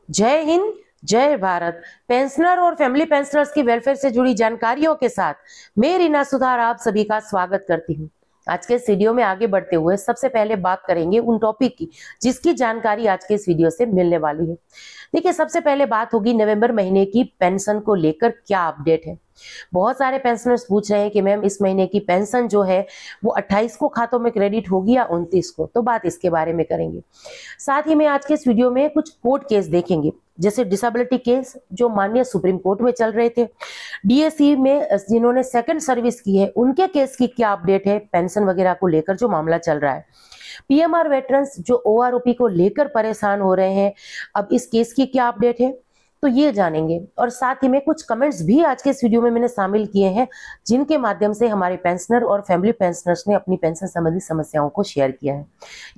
जय हिंद, जय भारत। पेंशनर और फैमिली पेंशनर्स की वेलफेयर से जुड़ी जानकारियों के साथ मैं रीना सुधार आप सभी का स्वागत करती हूँ। आज के इस वीडियो में आगे बढ़ते हुए सबसे पहले बात करेंगे उन टॉपिक की जिसकी जानकारी आज के इस वीडियो से मिलने वाली है। देखिए, सबसे पहले बात होगी नवंबर महीने की पेंशन को लेकर क्या अपडेट है। बहुत सारे पेंशनर्स पूछ रहे हैं कि मैम इस महीने की पेंशन जो है वो 28 को खातों में क्रेडिट होगी या 29 को, तो बात इसके बारे में करेंगे। साथ ही में आज के इस वीडियो में कुछ कोर्ट केस देखेंगे, जैसे डिसेबिलिटी केस जो माननीय सुप्रीम कोर्ट में चल रहे थे, डीएससी में जिन्होंने सेकंड सर्विस की है उनके केस की क्या अपडेट है, पेंशन वगैरह को लेकर जो मामला चल रहा है, पीएमआर वेटरन्स जो ओआरओपी को लेकर परेशान हो रहे हैं, अब इस केस की क्या अपडेट है, तो ये जानेंगे। और साथ ही में कुछ कमेंट्स भी आज के इस वीडियो में मैंने शामिल किए हैं जिनके माध्यम से हमारे पेंशनर और फैमिली पेंशनर्स ने अपनी पेंशन संबंधी समस्याओं को शेयर किया है।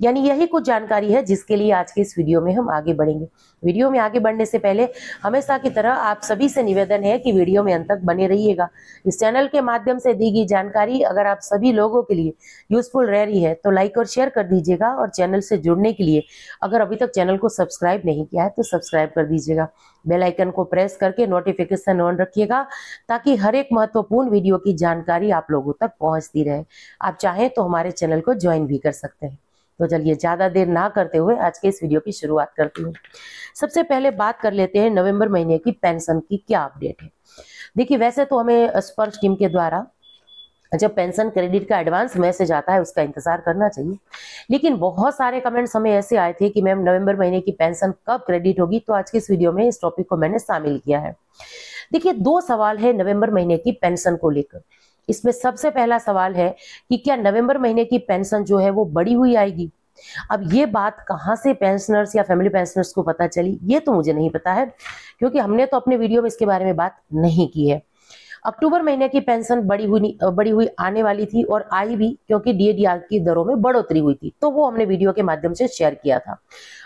यानी यही कुछ जानकारी है जिसके लिए आज के इस वीडियो में हम आगे बढ़ेंगे। वीडियो में आगे बढ़ने से पहले हमेशा की तरह आप सभी से निवेदन है कि वीडियो में अंत तक बने रहिएगा। इस चैनल के माध्यम से दी गई जानकारी अगर आप सभी लोगों के लिए यूजफुल रह रही है तो लाइक और शेयर कर दीजिएगा, और चैनल से जुड़ने के लिए अगर अभी तक चैनल को सब्सक्राइब नहीं किया है तो सब्सक्राइब कर दीजिएगा। बेल आइकन को प्रेस करके नोटिफिकेशन ऑन रखिएगा ताकि हर एक महत्वपूर्ण वीडियो की जानकारी आप लोगों तक पहुंचती रहे। आप चाहें तो हमारे चैनल को ज्वाइन भी कर सकते हैं। तो चलिए ज्यादा देर ना करते हुए आज के इस वीडियो की शुरुआत करती हूँ। सबसे पहले बात कर लेते हैं नवंबर महीने की पेंशन की क्या अपडेट है। देखिए, वैसे तो हमें स्पर्श टीम के द्वारा जब पेंशन क्रेडिट का एडवांस मैसेज आता है उसका इंतजार करना चाहिए, लेकिन बहुत सारे कमेंट्स हमें ऐसे आए थे कि मैम नवंबर महीने की पेंशन कब क्रेडिट होगी, तो आज की इस वीडियो में इस टॉपिक को मैंने शामिल किया है। देखिए, दो सवाल है नवंबर महीने की पेंशन को लेकर। इसमें सबसे पहला सवाल है कि क्या नवंबर महीने की पेंशन जो है वो बढ़ी हुई आएगी। अब ये बात कहाँ से पेंशनर्स या फैमिली पेंशनर्स को पता चली, ये तो मुझे नहीं पता है, क्योंकि हमने तो अपने वीडियो में इसके बारे में बात नहीं की है। अक्टूबर महीने की पेंशन बढ़ी हुई आने वाली थी और आई भी, क्योंकि डीएडीआर की दरों में बढ़ोतरी हुई थी, तो वो हमने वीडियो के माध्यम से शेयर किया था।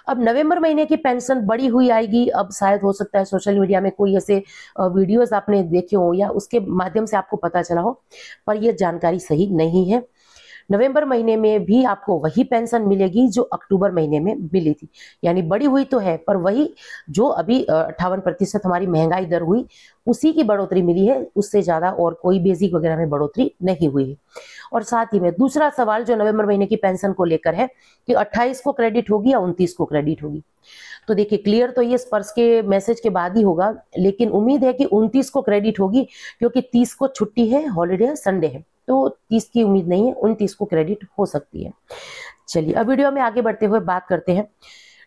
अब नवंबर महीने की पेंशन बढ़ी हुई आएगी। अब शायद हो सकता है सोशल मीडिया में कोई ऐसे वीडियोस आपने देखे हो या उसके माध्यम से आपको पता चला हो, पर यह जानकारी सही नहीं है। नवंबर महीने में भी आपको वही पेंशन मिलेगी जो अक्टूबर महीने में मिली थी, यानी बढ़ी हुई तो है पर वही जो अभी 58% हमारी महंगाई दर हुई उसी की बढ़ोतरी मिली है, उससे ज्यादा और कोई बेसिक वगैरह में बढ़ोतरी नहीं हुई है। और साथ ही में दूसरा सवाल जो नवंबर महीने की पेंशन को लेकर है कि 28 को क्रेडिट होगी या 29 को क्रेडिट होगी। तो देखिए, क्लियर तो ये स्पर्श के मैसेज के बाद ही होगा, लेकिन उम्मीद है कि 29 को क्रेडिट होगी, क्योंकि 30 को छुट्टी है, हॉलीडे है, संडे है, तो 30 की उम्मीद नहीं है, 29 को क्रेडिट हो सकती है। चलिए अब वीडियो में आगे बढ़ते हुए बात करते हैं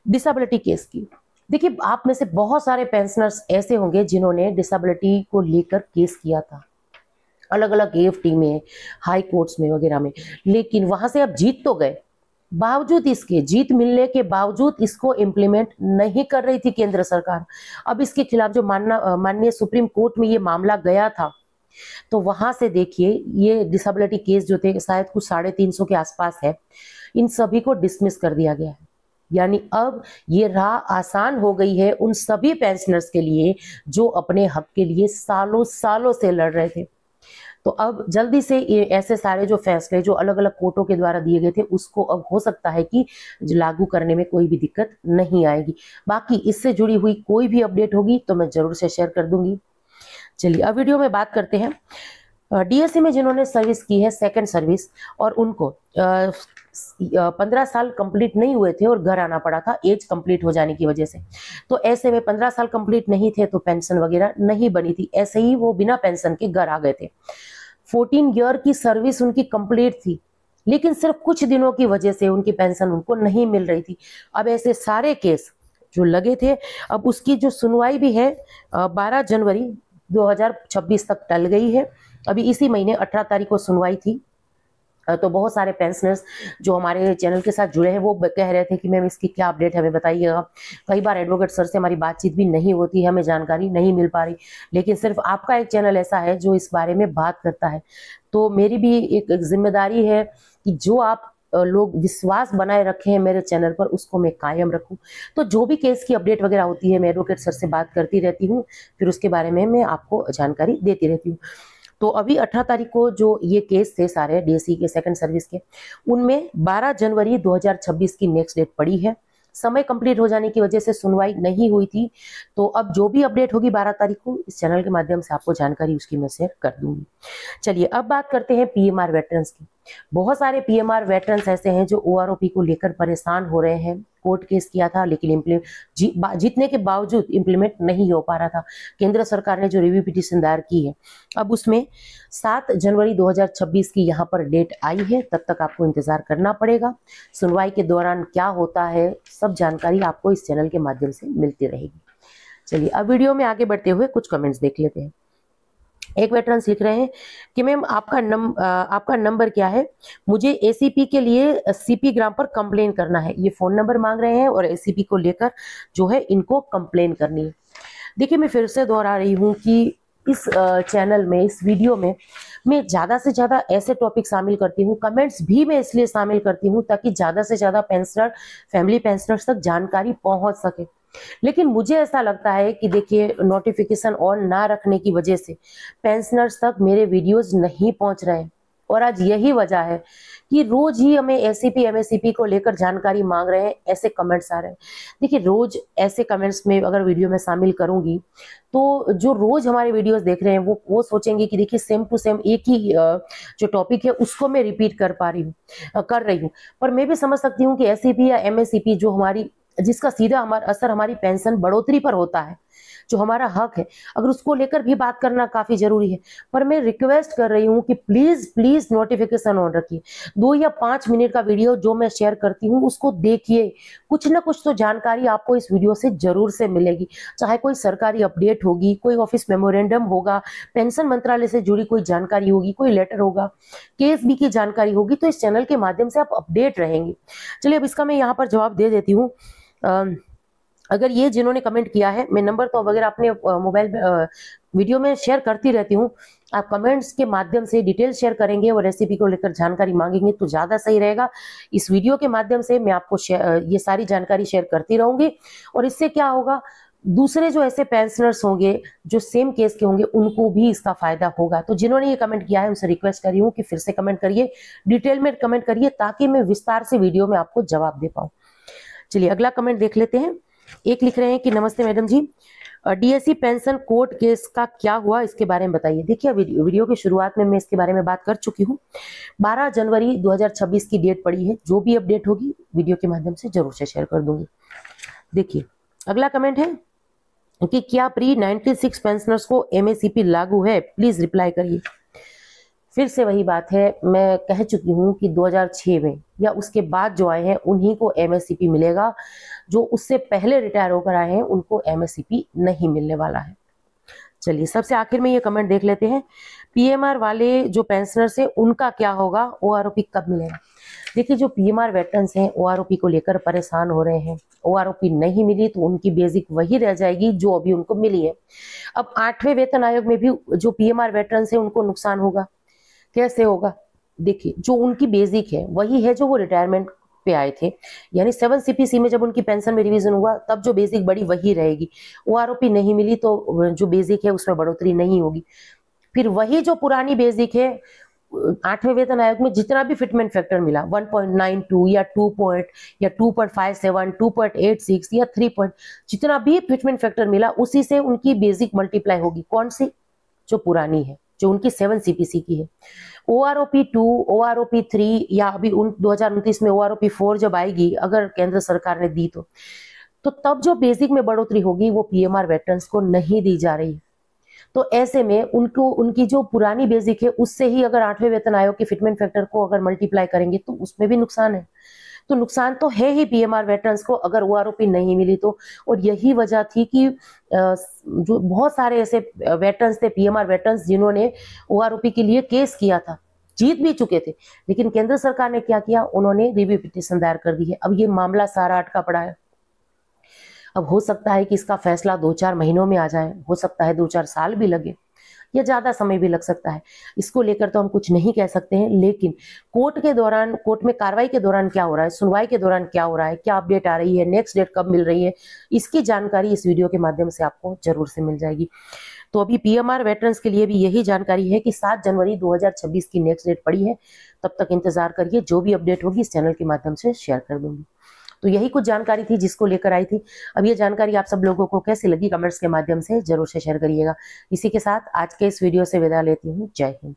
डिसेबिलिटी केस की। देखिए, आप में से बहुत सारे पेंशनर्स ऐसे होंगे जिन्होंने डिसेबिलिटी को लेकर केस किया था, अलग अलग एएफटी में, हाई कोर्ट्स में वगैरह में, लेकिन वहां से अब जीत तो गए, बावजूद इसके जीत मिलने के बावजूद इसको इम्प्लीमेंट नहीं कर रही थी केंद्र सरकार। अब इसके खिलाफ जो माननीय सुप्रीम कोर्ट में ये मामला गया था, तो वहां से देखिए ये डिसेबिलिटी केस जो थे शायद कुछ 350 के आसपास है, इन सभी को डिसमिस कर दिया गया है। यानी अब ये राह आसान हो गई है उन सभी पेंशनर्स के लिए जो अपने हक के लिए सालों सालों से लड़ रहे थे। तो अब जल्दी से ये ऐसे सारे जो फैसले जो अलग अलग कोर्टों के द्वारा दिए गए थे उसको अब हो सकता है कि लागू करने में कोई भी दिक्कत नहीं आएगी। बाकी इससे जुड़ी हुई कोई भी अपडेट होगी तो मैं जरूर से शेयर कर दूंगी। चलिए अब वीडियो में बात करते हैं डीएससी में जिन्होंने सर्विस की है सेकंड सर्विस, और उनको 15 साल कंप्लीट नहीं हुए थे और घर आना पड़ा था एज कंप्लीट हो जाने की वजह से। तो ऐसे में 15 साल कंप्लीट नहीं थे तो पेंशन वगैरह नहीं बनी थी, ऐसे ही वो बिना पेंशन के घर आ गए थे। 14 ईयर की सर्विस उनकी कंप्लीट थी, लेकिन सिर्फ कुछ दिनों की वजह से उनकी पेंशन उनको नहीं मिल रही थी। अब ऐसे सारे केस जो लगे थे, अब उसकी जो सुनवाई भी है 12 जनवरी 2026 तक टल गई है। अभी इसी महीने 18 तारीख को सुनवाई थी। तो बहुत सारे पेंशनर्स जो हमारे चैनल के साथ जुड़े हैं वो कह रहे थे कि मैम इसकी क्या अपडेट है, हमें बताइएगा। कई बार एडवोकेट सर से हमारी बातचीत भी नहीं होती है, हमें जानकारी नहीं मिल पा रही, लेकिन सिर्फ आपका एक चैनल ऐसा है जो इस बारे में बात करता है। तो मेरी भी एक जिम्मेदारी है कि जो आप लोग विश्वास बनाए रखे हैं मेरे चैनल पर उसको मैं कायम रखूं। तो जो भी केस की अपडेट वगैरह होती है मैं एडवोकेट सर से बात करती रहती हूँ, फिर उसके बारे में मैं आपको जानकारी देती रहती हूँ। तो अभी 18 तारीख को जो ये केस थे सारे डीएससी के सेकंड सर्विस के, उनमें 12 जनवरी 2026 की नेक्स्ट डेट पड़ी है। समय कंप्लीट हो जाने की वजह से सुनवाई नहीं हुई थी। तो अब जो भी अपडेट होगी 12 तारीख को इस चैनल के माध्यम से आपको जानकारी उसकी मैं शेयर कर दूंगी। चलिए अब बात करते हैं पीएमआर वेटरन्स की। बहुत सारे पीएमआर वेटरन्स ऐसे हैं जो ओआरओपी को लेकर परेशान हो रहे हैं। कोर्ट केस किया था लेकिन जीतने के बावजूद इम्प्लीमेंट नहीं हो पा रहा था। केंद्र सरकार ने जो रिव्यू पिटीशन दायर की है, अब उसमें 7 जनवरी 2026 की यहाँ पर डेट आई है। तब तक आपको इंतजार करना पड़ेगा। सुनवाई के दौरान क्या होता है सब जानकारी आपको इस चैनल के माध्यम से मिलती रहेगी। चलिए अब वीडियो में आगे बढ़ते हुए कुछ कमेंट्स देख लेते हैं। एक वेटरन्स लिख रहे हैं कि मैम आपका नंबर क्या है, मुझे एसीपी के लिए सीपी ग्राम पर कंप्लेन करना है। ये फोन नंबर मांग रहे हैं और एसीपी को लेकर जो है इनको कंप्लेन करनी है। देखिए मैं फिर से दोहरा रही हूँ कि इस चैनल में, इस वीडियो में मैं ज़्यादा से ज़्यादा ऐसे टॉपिक शामिल करती हूँ। कमेंट्स भी मैं इसलिए शामिल करती हूँ ताकि ज़्यादा से ज़्यादा पेंशनर, फैमिली पेंशनर्स तक जानकारी पहुँच सके। लेकिन मुझे ऐसा लगता है कि देखिए नोटिफिकेशन ऑन ना रखने की वजह से पेंशनर्स तक मेरे वीडियोस नहीं पहुंच रहे हैं। और आज यही वजह है कि रोज ही हमें एसीपी एमएससीपी को लेकर जानकारी मांग रहे हैं, ऐसे कमेंट्स आ रहे हैं। देखिए रोज ऐसे कमेंट्स में अगर वीडियो में शामिल करूंगी तो जो रोज हमारे वीडियोस देख रहे हैं वो सोचेंगे कि देखिए सेम टू सेम एक ही जो टॉपिक है उसको मैं रिपीट कर रही हूँ। पर मैं भी समझ सकती हूँ कि एसीपी या एमएससीपी जिसका सीधा असर हमारी पेंशन बढ़ोतरी पर होता है, जो हमारा हक है, अगर उसको लेकर भी बात करना काफी जरूरी है। पर मैं रिक्वेस्ट कर रही हूँ कि प्लीज प्लीज नोटिफिकेशन ऑन रखिए। 2 या 5 मिनट का वीडियो जो मैं शेयर करती हूँ उसको देखिए। कुछ ना कुछ तो जानकारी आपको इस वीडियो से जरूर से मिलेगी। चाहे कोई सरकारी अपडेट होगी, कोई ऑफिस मेमोरेंडम होगा, पेंशन मंत्रालय से जुड़ी कोई जानकारी होगी, कोई लेटर होगा, केएसबी की जानकारी होगी, तो इस चैनल के माध्यम से आप अपडेट रहेंगे। चलिए अब इसका मैं यहाँ पर जवाब दे देती हूँ। अगर ये जिन्होंने कमेंट किया है, मैं नंबर तो वगैरह अपने मोबाइल वीडियो में शेयर करती रहती हूँ। आप कमेंट्स के माध्यम से डिटेल शेयर करेंगे और रेसिपी को लेकर जानकारी मांगेंगे तो ज़्यादा सही रहेगा। इस वीडियो के माध्यम से मैं आपको ये सारी जानकारी शेयर करती रहूंगी और इससे क्या होगा, दूसरे जो ऐसे पेंशनर्स होंगे जो सेम केस के होंगे उनको भी इसका फायदा होगा। तो जिन्होंने ये कमेंट किया है उनसे रिक्वेस्ट कर रही हूँ कि फिर से कमेंट करिए, डिटेल में कमेंट करिए ताकि मैं विस्तार से वीडियो में आपको जवाब दे पाऊँ। चलिए अगला कमेंट देख लेते हैं। एक लिख रहे हैं कि नमस्ते मैडम जी, डीएससी पेंशन कोर्ट केस का क्या हुआ इसके बारे में बताइए। देखिए वीडियो की शुरुआत में मैं इसके बारे में बात कर चुकी हूँ। 12 जनवरी 2026 की डेट पड़ी है। जो भी अपडेट होगी वीडियो के माध्यम से जरूर से शेयर कर दूंगी। देखिए अगला कमेंट है कि क्या प्री 96 पेंशनर्स को एमएसीपी लागू है, प्लीज रिप्लाई करिए। फिर से वही बात है, मैं कह चुकी हूँ कि 2006 में या उसके बाद जो आए हैं उन्हीं को एमएससीपी मिलेगा। जो उससे पहले रिटायर होकर आए हैं उनको एमएससीपी नहीं मिलने वाला है। चलिए सबसे आखिर में ये कमेंट देख लेते हैं। पीएमआर वाले जो पेंशनर्स हैं उनका क्या होगा, ओआरओपी कब मिलेगा। देखिए जो पीएमआर वेटरन्स हैं ओआरओपी को लेकर परेशान हो रहे हैं। ओआरओपी नहीं मिली तो उनकी बेसिक वही रह जाएगी जो अभी उनको मिली है। अब 8वें वेतन आयोग में भी जो पीएमआर वेटरन्स है उनको नुकसान होगा। कैसे होगा, देखिए जो उनकी बेसिक है वही है जो वो रिटायरमेंट पे आए थे, यानी 7 सीपीसी में जब उनकी पेंशन में रिवीजन हुआ तब जो बेसिक बढ़ी वही रहेगी। ओआरओपी नहीं मिली तो जो बेसिक है उसमें बढ़ोतरी नहीं होगी। फिर वही जो पुरानी बेसिक है 8वें वेतन आयोग में जितना भी फिटमेंट फैक्टर मिला 1.92 या 2 पॉइंट या 2.57, 2.86 या 3 पॉइंट, जितना भी फिटमेंट फैक्टर मिला उसी से उनकी बेसिक मल्टीप्लाई होगी। कौन सी, जो पुरानी है, जो उनकी 7 सीपीसी की है। ओआरओपी 2, ओआरओपी 3 या अभी 2029 में ओआरओपी 4 जब आएगी, अगर केंद्र सरकार ने दी तो तब जो बेसिक में बढ़ोतरी होगी वो पीएमआर वेटरन्स को नहीं दी जा रही। तो ऐसे में उनकी जो पुरानी बेसिक है उससे ही अगर 8वें वेतन आयोग के फिटमेंट फैक्टर को अगर मल्टीप्लाई करेंगे तो उसमें भी नुकसान है। तो नुकसान तो है ही पीएमआर वेटरन्स को अगर ओआरओपी नहीं मिली तो। और यही वजह थी कि जो बहुत सारे ऐसे वेटरन्स थे, पीएमआर वेटरन्स, जिन्होंने ओआरओपी के लिए केस किया था, जीत भी चुके थे, लेकिन केंद्र सरकार ने क्या किया, उन्होंने रिव्यू पिटीशन दायर कर दी है। अब ये मामला सारा अटका पड़ा है। अब हो सकता है कि इसका फैसला 2-4 महीनों में आ जाए, हो सकता है 2-4 साल भी लगे या ज्यादा समय भी लग सकता है। इसको लेकर तो हम कुछ नहीं कह सकते हैं, लेकिन कोर्ट में कार्रवाई के दौरान क्या हो रहा है, सुनवाई के दौरान क्या हो रहा है, क्या अपडेट आ रही है, नेक्स्ट डेट कब मिल रही है, इसकी जानकारी इस वीडियो के माध्यम से आपको जरूर से मिल जाएगी। तो अभी पीएमआर वेटरन्स के लिए भी यही जानकारी है कि 7 जनवरी 2026 की नेक्स्ट डेट पड़ी है। तब तक इंतजार करिए, जो भी अपडेट होगी इस चैनल के माध्यम से शेयर कर दूंगी। तो यही कुछ जानकारी थी जिसको लेकर आई थी। अब ये जानकारी आप सब लोगों को कैसी लगी कमेंट्स के माध्यम से जरूर से शेयर करिएगा। इसी के साथ आज के इस वीडियो से विदा लेती हूँ। जय हिंद।